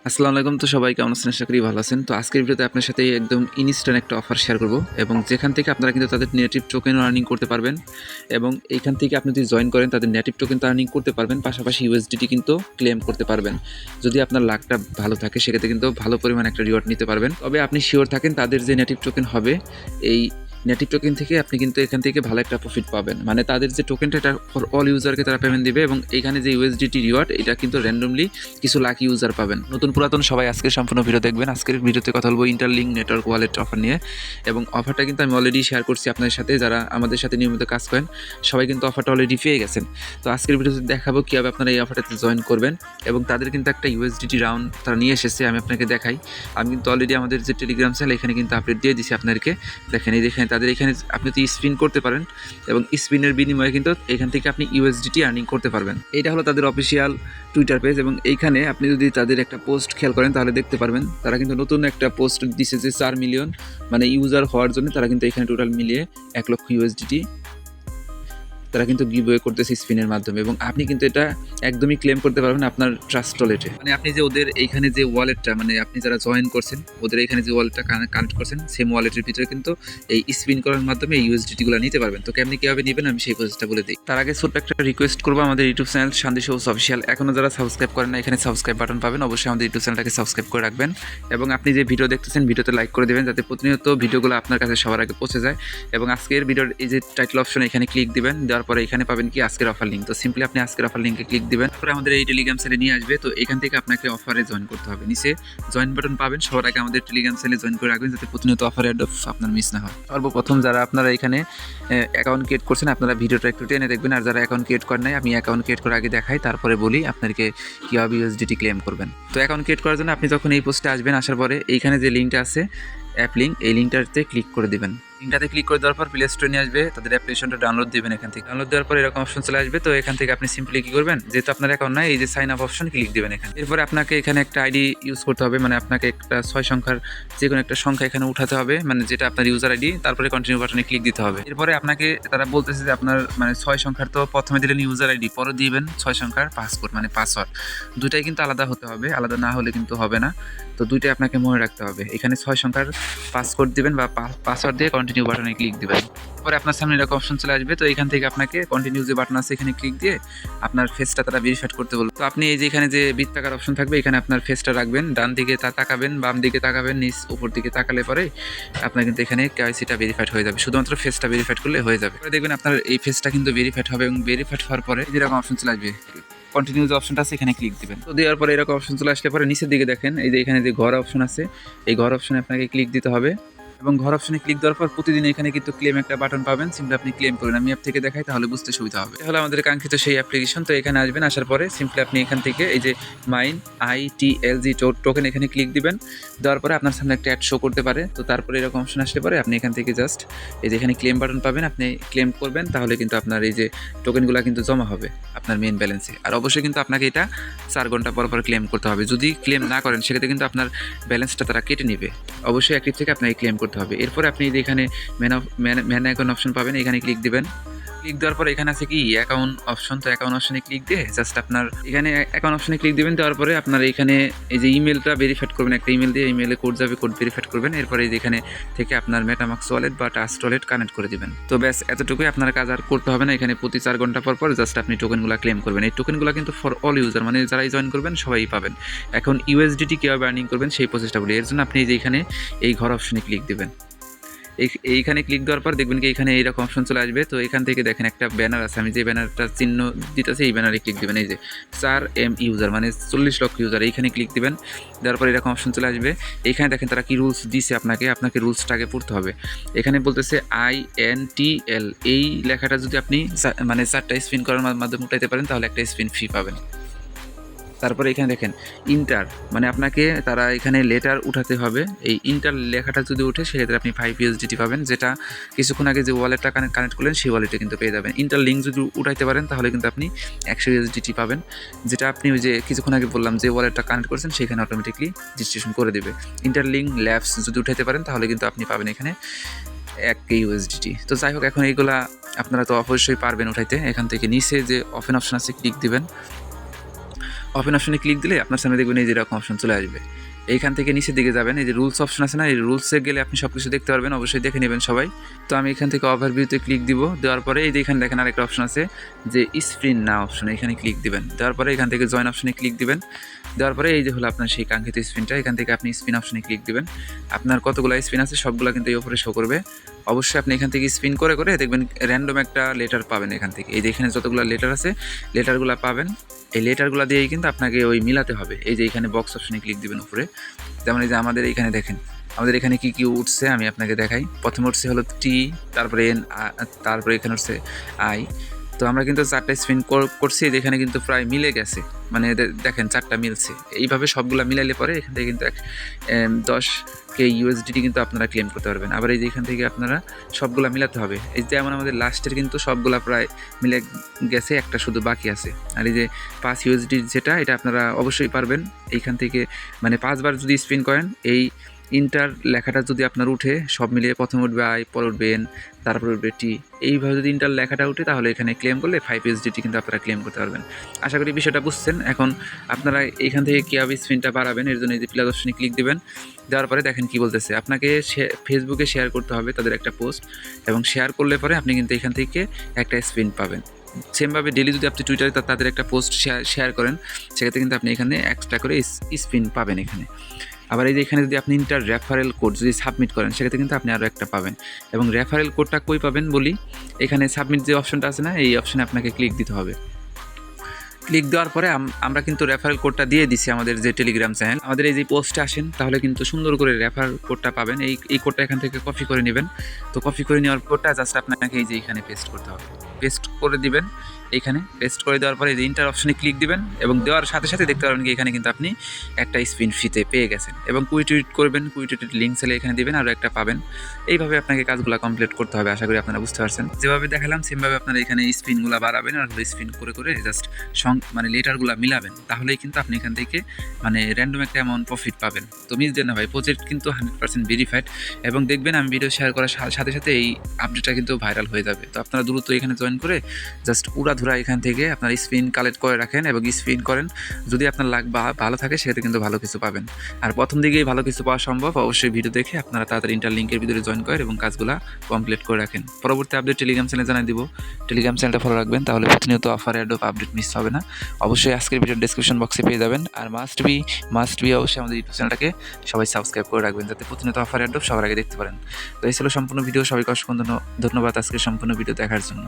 আসসালামু আলাইকুম। তো সবাই কেমন আছেন? আশা করি ভালো আছেন। তো আজকের ভিডিওতে আপনার সাথে একদম ইনস্ট্যান্ট একটা অফার শেয়ার করব এবং যেখান থেকে আপনারা কিন্তু তাদের নেটিভ টোকেনও আর্নিং করতে পারবেন এবং এইখান থেকে আপনি যদি জয়েন করেন তাদের নেটিভ টোকেন তো আর্নিং করতে পারবেন, পাশাপাশি ইউএসডিটি কিন্তু ক্লেম করতে পারবেন। যদি আপনার লাকটা ভালো থাকে সেক্ষেত্রে কিন্তু ভালো পরিমাণ একটা রিওয়ার্ড নিতে পারবেন। তবে আপনি শিওর থাকেন তাদের যে নেটিভ টোকেন হবে, এই নেটিভ টোকেন থেকে আপনি কিন্তু এখান থেকে ভালো একটা প্রফিট পাবেন। মানে তাদের যে টোকেনটা এটা ফর অল ইউজারকে তারা পেমেন্ট দিবে এবং এইখানে যে ইউএসডিটি রিওয়ার্ড এটা কিন্তু র্যান্ডমলি কিছু লাকি ইউজার পাবেন। নতুন পুরাতন সবাই আজকের সম্পূর্ণ ভিডিও দেখবেন। আজকের ভিডিওতে কথা বলবো ইন্টারলিঙ্ক নেটওয়ার্ক ওয়ালেট অফার নিয়ে এবং অফারটা কিন্তু আমি অলরেডি শেয়ার করছি আপনাদের সাথে। যারা আমাদের সাথে নিয়মিত কাজ করেন সবাই কিন্তু অফারটা অলরেডি পেয়ে গেছেন। তো আজকের ভিডিওতে দেখাবো কীভাবে আপনারা এই অফারটাতে জয়েন করবেন এবং তাদের কিন্তু একটা ইউএসডিটি রাউন্ড তারা নিয়ে এসেছে। আমি আপনাকে দেখাই। আমি কিন্তু অলরেডি আমাদের যে টেলিগ্রাম চ্যানেল এখানে কিন্তু আপডেট দিয়ে দিছি আপনাদেরকে। দেখেন এই দেখেন তাদের এখানে আপনি তো স্পিন করতে পারেন এবং স্পিনের বিনিময়ে কিন্তু এখান থেকে আপনি ইউএসডিটি আর্নিং করতে পারবেন। এইটা হলো তাদের অফিসিয়াল টুইটার পেজ এবং এইখানে আপনি যদি তাদের একটা পোস্ট খেয়াল করেন তাহলে দেখতে পারবেন তারা কিন্তু নতুন একটা পোস্ট দিছে যে 4 মিলিয়ন মানে ইউজার হওয়ার জন্য তারা কিন্তু এখানে টোটাল মিলিয়ে 1 লক্ষ ইউএসডিটি তারা কিন্তু গিভওয়ে করতেছে স্পিনের মাধ্যমে এবং আপনি কিন্তু এটা একদমই ক্লেম করতে পারবেন আপনার ট্রাস্ট ওয়ালেটে। মানে আপনি যে ওদের এইখানে যে ওয়ালেটটা মানে আপনি যারা জয়েন করছেন ওদের এইখানে যে ওয়ালেটটা কানেক্ট করছেন সেম ওয়ালেটের ভিতরে কিন্তু এই স্পিন করার মাধ্যমে এই ইউএসডিটিগুলো নিতে পারবেন। তো কেমনি কীভাবে নেবেন আমি সেই প্রসেসটা বলে দিই। তার আগে ছোট্ট একটা রিকোয়েস্ট করবো, আমাদের ইউটিউব চ্যানেল শান্তি শোস অফিসিয়াল এখনও যারা সাবস্ক্রাইব করেন না এখানে সাবস্ক্রাইব বাটন পাবেন, অবশ্যই আমাদের ইউটিউব চ্যানেলটাকে সাবস্ক্রাইব করে রাখবেন এবং আপনি যে ভিডিও দেখতেছেন ভিডিওতে লাইক করে দেবেন যাতে প্রতিনিয়ত ভিডিওগুলো আপনার কাছে সবার আগে পৌঁছে যায়। এবং আজকের ভিডিওর এই যে টাইটেল অপশন এখানে ক্লিক দিবেন, দেওয়ার পরে এখানে পাবেন কি আজকের অফার লিঙ্ক। তো সিম্পলি আপনি আজকের অফার লিঙ্কে ক্লিক দিবেন, তারপরে আমাদের এই টেলিগ্রাম চ্যানেলে নিয়ে আসবে। তো এখান থেকে আপনাকে অফারে জয়েন করতে হবে, নিচে জয়েন বাটন পাবেন, সবার আগে আমাদের টেলিগ্রাম চ্যানেলে জয়েন করে রাখবেন যাতে প্রতিনিয়ত অফার অ্যাড আপনার মিস না হয়। সর্বপ্রথম যারা আপনারা এখানে অ্যাকাউন্ট ক্রিয়েট করছেন আপনারা ভিডিওটা একটু টেনে দেখবেন, আর যারা অ্যাকাউন্ট ক্রিয়েট করেন নাই আমি অ্যাকাউন্ট ক্রিয়েট করার আগে দেখাই, তারপরে বলি আপনাদেরকে কীভাবে ইউএসডিটি ক্লেম করবেন। তো অ্যাকাউন্ট ক্রিয়েট করার জন্য আপনি যখন এই পোস্টে আসবেন, আসার পরে এইখানে যে লিঙ্কটা আছে অ্যাপ লিঙ্ক, এই লিঙ্কটাতে ক্লিক করে দেবেন। লিঙ্কটাতে ক্লিক করে দেওয়ার পর প্লে স্টোরে নিয়ে আসবে, তাদের অ্যাপ্লিকেশনটা ডাউনলোড দেবেন। এখান থেকে ডাউনলোড দেওয়ার পর এরকম অপশন চলে আসবে। তো এখান থেকে আপনি সিম্পলি কী করবেন, যেহেতু আপনার অ্যাকাউন্ট নাই এই যে সাইন আপ অপশন ক্লিক দেবেন এখানে। এরপরে আপনাকে এখানে একটা আইডি ইউজ করতে হবে, মানে আপনাকে একটা 6 সংখ্যার যে কোনো একটা সংখ্যা এখানে উঠাতে হবে, মানে যেটা আপনার ইউজার আইডি, তারপরে কন্টিনিউ বাটনে ক্লিক দিতে হবে। এরপরে আপনাকে তারা বলতেছে যে আপনার মানে 6 সংখ্যার তো প্রথমে দিলেন ইউজার আইডি, পরে দিবেন 6 সংখ্যার পাসওয়ার্ড মানে পাসওয়ার্ড, দুটাই কিন্তু আলাদা হতে হবে, আলাদা না হলে কিন্তু হবে না। তো দুইটাই আপনাকে মনে রাখতে হবে। এখানে 6 সংখ্যার পাসওয়ার্ড দিবেন বা পাসওয়ার্ড দিয়ে কন্টিনিউ বাটনে ক্লিক দিবেন। পরে আপনার সামনে এরকম অপশন চলে আসবে। তো এখান থেকে আপনাকে কন্টিনিউ যে বাটন আছে এখানে ক্লিক দিয়ে আপনার ফেসটা তারা ভেরিফাইড করতে বলবে। তো আপনি এই যে এখানে যে বৃত্তাকার অপশন থাকবে এখানে আপনার ফেসটা রাখবেন, ডান দিকে তাকাবেন, বাম দিকে তাকাবেন, নিচ উপর দিকে তাকালে পরে আপনার কিন্তু এখানে কেওয়াইসিটা ভেরিফাইড হয়ে যাবে। শুধুমাত্র ফেসটা ভেরিফাইড করলে হয়ে যাবে। পরে দেখবেন আপনার এই ফেসটা কিন্তু ভেরিফাইড হবে এবং ভেরিফাইড হওয়ার পরে যেরকম অপশন চলে আসবে কন্টিনিউ যে অপশনটা আছে এখানে ক্লিক দিবেন। তো দেওয়ার পরে এরকম অপশন চলে আসলে পরে নিচের দিকে দেখেন এই যে এখানে যে ঘর অপশন আছে এই ঘর অপশনে আপনাকে ক্লিক দিতে হবে এবং ঘর অপশনে ক্লিক দেওয়ার পর প্রতিদিন এখানে কিন্তু ক্লেম একটা বাটন পাবেন, সিম্পলি আপনি ক্লেম করুন। আমি অ্যাপ থেকে দেখাই তাহলে বুঝতে সুবিধা হবে। তাহলে আমাদের কাঙ্ক্ষিত সেই অ্যাপ্লিকেশন। তো এখানে আসবেন, আসার পরে সিম্পলি আপনি এখান থেকে এই যে মাইন ITLG টোকেন এখানে ক্লিক দিবেন। দেওয়ার পরে আপনার সামনে একটা অ্যাড শো করতে পারে। তো তারপরে এরকম অপশন আসলে পরে আপনি এখান থেকে জাস্ট এই যে এখানে ক্লেম বাটন পাবেন, আপনি ক্লেম করবেন, তাহলে কিন্তু আপনার এই যে টোকেনগুলো কিন্তু জমা হবে আপনার মেইন ব্যালেন্সে। আর অবশ্যই কিন্তু আপনাকে এটা 4 ঘন্টা পর পর ক্লেম করতে হবে। যদি ক্লেম না করেন সেক্ষেত্রে কিন্তু আপনার ব্যালেন্সটা তারা কেটে নেবে। অবশ্যই অ্যাক্টিভ থেকে আপনাকে ক্লেম করতে হবে। এরপরে আপনি এখানে ম্যান অ্যাকাউন্ট অপশন পাবেন, এখানে ক্লিক দিবেন। ক্লিক দেওয়ার পরে এখানে আছে কি অ্যাকাউন্ট অপশন। তো অ্যাকাউন্ট অপশনে ক্লিক দিয়ে জাস্ট আপনার এখানে অ্যাকাউন্ট অপশনে ক্লিক দিবেন। দেওয়ার পরে আপনার এখানে এই যে ইমেলটা ভেরিফাইড করবেন, একটা ইমেল দিয়ে ইমেলে কোড যাবে, কোড ভেরিফাইড করবেন। এরপরে এখানে থেকে আপনার মেটামাক্স ওয়ালেট বা ট্রাস্ট ওয়ালেট কানেক্ট করে দিবেন। তো ব্যাস এতটুকুই, আপনার কাজ আর করতে হবে না। এখানে প্রতি 4 ঘন্টা পর পর জাস্ট আপনি টোকেনগুলো ক্লেম করবেন। এই টোকেনগুলো কিন্তু ফর অল ইউজার, মানে যারাই জয়েন করবেন সবাই পাবেন। এখন ইউএসডিটি কীভাবে আর্নিং করবেন সেই প্রসেসটা বলি। এর জন্য আপনি যে এখানে এই ঘর অপশনে ক্লিক দিবেন। এইখানে ক্লিক দেওয়ার পর দেখবেন কি এখানে এইরকম অপশন চলে আসবে। তো এখান থেকে দেখেন একটা ব্যানার আছে, আমি যে ব্যানারটার চিহ্ন দিতেছি এই ব্যানারে ক্লিক দিবেন। এই যে 4M ইউজার মানে 40 লক্ষ ইউজার, এইখানে ক্লিক দিবেন। দেওয়ার পর এরকম অপশন চলে আসবে। এখানে দেখেন তারা কি রুলস দিছে আপনাকে রুলসটা আগে পড়তে হবে। এখানে বলতেছে INTL, এই লেখাটা যদি আপনি মানে 4টা স্পিন করার মাধ্যমে উঠাইতে পারেন তাহলে একটা স্পিন ফ্রি পাবেন। তারপরে এখানে দেখেন ইন্টার, মানে আপনাকে তারা এখানে লেটার উঠাতে হবে। এই ইন্টার লেখাটা যদি উঠে সেক্ষেত্রে আপনি 5 USDT পাবেন, যেটা কিছুক্ষণ আগে যে ওয়ালেটটা কানেক্ট করলেন সেই ওয়ালেটে কিন্তু পেয়ে যাবেন। ইন্টার লিঙ্ক যদি উঠাইতে পারেন তাহলে কিন্তু আপনি 100 USDT পাবেন, যেটা আপনি ওই যে কিছুক্ষণ আগে বললাম যে ওয়ালেটটা কানেক্ট করছেন সেখানে অটোমেটিকলি রেজিস্ট্রেশন করে দেবে। ইন্টার লিঙ্ক ল্যাবস যদি উঠাইতে পারেন তাহলে কিন্তু আপনি পাবেন এখানে 1 USDT। তো যাই হোক, এখন এইগুলা আপনারা তো অবশ্যই পারবেন উঠাইতে। এখান থেকে নিচে যে অপশন আছে ক্লিক দিবেন। ওপেন অপশনে ক্লিক দিলে আপনার সামনে দেখবেন এই যে এরকম অপশন চলে আসবে। এইখান থেকে নিচের দিকে যাবেন, এই যে রুলস অপশন আছে না, এই রুলসে গেলে আপনি সব কিছু দেখতে পারবেন, অবশ্যই দেখে নেবেন সবাই। তো আমি এখান থেকে ওভারভিউতে ক্লিক দিব, দেওয়ার পরে এই যে এখানে দেখেন আরেকটা অপশন আছে যে স্প্রিন্ট না অপশনে, এখানে ক্লিক দিবেন। দেওয়ার পরে এখান থেকে জয়েন অপশনে ক্লিক দিবেন। দেওয়ার পরে এই যে হলো আপনার সেই কাঙ্ক্ষিত স্পিনটা, এখান থেকে আপনি স্পিন অপশনে ক্লিক দিবেন। আপনার কতগুলো স্পিন আছে সবগুলো কিন্তু এই উপরে শো করবে। অবশ্যই আপনি এখান থেকে স্পিন করে করে দেখবেন র্যান্ডম একটা লেটার পাবেন এখান থেকে। এই যে এখানে যতগুলো লেটার আছে লেটারগুলো পাবেন, এই লেটারগুলো দিয়েই কিন্তু আপনাকে ওই মিলাতে হবে। এই যে এখানে বক্স অপশনে ক্লিক দিবেন উপরে, যেমন এই যে আমাদের এখানে দেখেন আমাদের এখানে কী কী উঠছে আমি আপনাকে দেখাই। প্রথমে উঠছে হলো টি, তারপরে এন, তারপরে এখানে উঠছে আই। তো আমরা কিন্তু 4টা স্পিন করছি, এখানে কিন্তু প্রায় মিলে গেছে, মানে দেখেন 4টা মিলছে। এইভাবে সবগুলা মিলাইলে পরে এখান থেকে কিন্তু 10K USDT কিন্তু আপনারা ক্লেম করতে পারবেন। আবার এই যে এখান থেকে আপনারা সবগুলা মিলাতে হবে। এই যে যেমন আমাদের লাস্টের কিন্তু সবগুলা প্রায় মিলে গেছে, একটা শুধু বাকি আছে। আর এই যে 5 USD যেটা, এটা আপনারা অবশ্যই পারবেন এইখান থেকে, মানে 5 বার যদি স্পিন করেন এই ইন্টার লেখাটা যদি আপনার উঠে, সব মিলিয়ে প্রথমে উঠবে আই, পরে উঠবে এন, তারপরে উঠবে টি, এইভাবে যদি ইন্টার লেখাটা উঠে তাহলে এখানে ক্লেম করলে 5 USDT কিন্তু আপনারা ক্লেম করতে পারবেন। আশা করি বিষয়টা বুঝছেন। এখন আপনারা এইখান থেকে কীভাবে স্পিনটা বাড়াবেন, এর জন্য এই যে প্লাস অপশনে ক্লিক দিবেন। দেওয়ার পরে দেখেন কি বলতেছে, আপনাকে ফেসবুকে শেয়ার করতে হবে তাদের একটা পোস্ট, এবং শেয়ার করলে পরে আপনি কিন্তু এখান থেকে একটা স্পিন পাবেন। সেমভাবে ডেলি যদি আপনি টুইটারে তাদের একটা পোস্ট শেয়ার করেন, সেক্ষেত্রে কিন্তু আপনি এখানে এক্সট্রা করে স্পিন পাবেন এখানে। আবার এই যে এখানে যদি আপনি ইন্টার রেফারেল কোড যদি সাবমিট করেন, সেক্ষেত্রে কিন্তু আপনি আরও একটা পাবেন। এবং রেফারেল কোডটা কই পাবেন বলি, এখানে সাবমিট যে অপশনটা আছে না, এই অপশনে আপনাকে ক্লিক দিতে হবে। ক্লিক দেওয়ার পরে আমরা কিন্তু রেফারেল কোডটা দিয়ে দিছি আমাদের যে টেলিগ্রাম চ্যানেল। আমাদের এই যে পোস্টে আসেন তাহলে কিন্তু সুন্দর করে রেফারেল কোডটা পাবেন। এই কোডটা এখান থেকে কপি করে নেবেন। তো কপি করে নেওয়ার কোডটা জাস্ট আপনাকে এই যে এখানে পেস্ট করতে হবে, পেস্ট করে দিবেন। এইখানে পেস্ট করে দেওয়ার পরে এই যে ইন্টার অপশনে ক্লিক দিবেন, এবং দেওয়ার সাথে সাথে দেখতে পারবেন কি এখানে কিন্তু আপনি একটা স্পিন ফ্রিতে পেয়ে গেছেন। এবং কুইট করবেন, কুইটের লিঙ্ক ছেলে এখানে দিবেন, আরও একটা পাবেন। এইভাবে আপনাকে কাজগুলো কমপ্লিট করতে হবে। আশা করি আপনারা বুঝতে পারছেন। যেভাবে দেখালাম সেমভাবে আপনারা এখানে স্পিনগুলো বাড়াবেন, আর স্পিন করে করে জাস্ট মানে লেটারগুলো মিলাবেন, তাহলেই কিন্তু আপনি এখান থেকে মানে র্যান্ডম একটা অ্যামাউন্ট প্রফিট পাবেন। তো মিস দেন না ভাই, প্রজেক্ট কিন্তু 100% ভেরিফাইড। এবং দেখবেন আমি ভিডিও শেয়ার করার সাথে সাথে এই আপডেটটা কিন্তু ভাইরাল হয়ে যাবে। তো আপনারা দ্রুত এখানে জয়েন করে জাস্ট উড়াধুরা এখান থেকে আপনার স্পিন কালেক্ট করে রাখেন এবং স্পিন করেন। যদি আপনার লাক ভালো থাকে সেক্ষেত্রে কিন্তু ভালো কিছু পাবেন। আর প্রথম দিকেই ভালো কিছু পাওয়া সম্ভব, অবশ্যই ভিডিও দেখে আপনারা তাড়াতাড়ি ইন্টার লিঙ্কের ভিতরে জয়েন করেন এবং কাজগুলো কমপ্লিট করে রাখেন। পরবর্তী আপডেট টেলিগ্রাম চ্যানেলে জানিয়ে দিব, টেলিগ্রাম চ্যানেলটা ফলো রাখবেন, তাহলে প্রতিনিয়ত অফার অ্যাডপ আপডেট মিস হবে না। অবশ্যই আজকের ভিডিওর ডেসক্রিপশন বক্সে পেয়ে যাবেন। আর মাস্ট বি অবশ্যই আমাদের ইউটিউব চ্যানেলটাকে সবাই সাবস্ক্রাইব করে রাখবেন, যাতে প্রতিনিয়ত অফার অ্যাডপ সবার আগে দেখতে পারেন। তো এই ছিল সম্পূর্ণ ভিডিও। সবাইকে অসংখ্য ধন্যবাদ আজকের সম্পূর্ণ ভিডিও দেখার জন্য।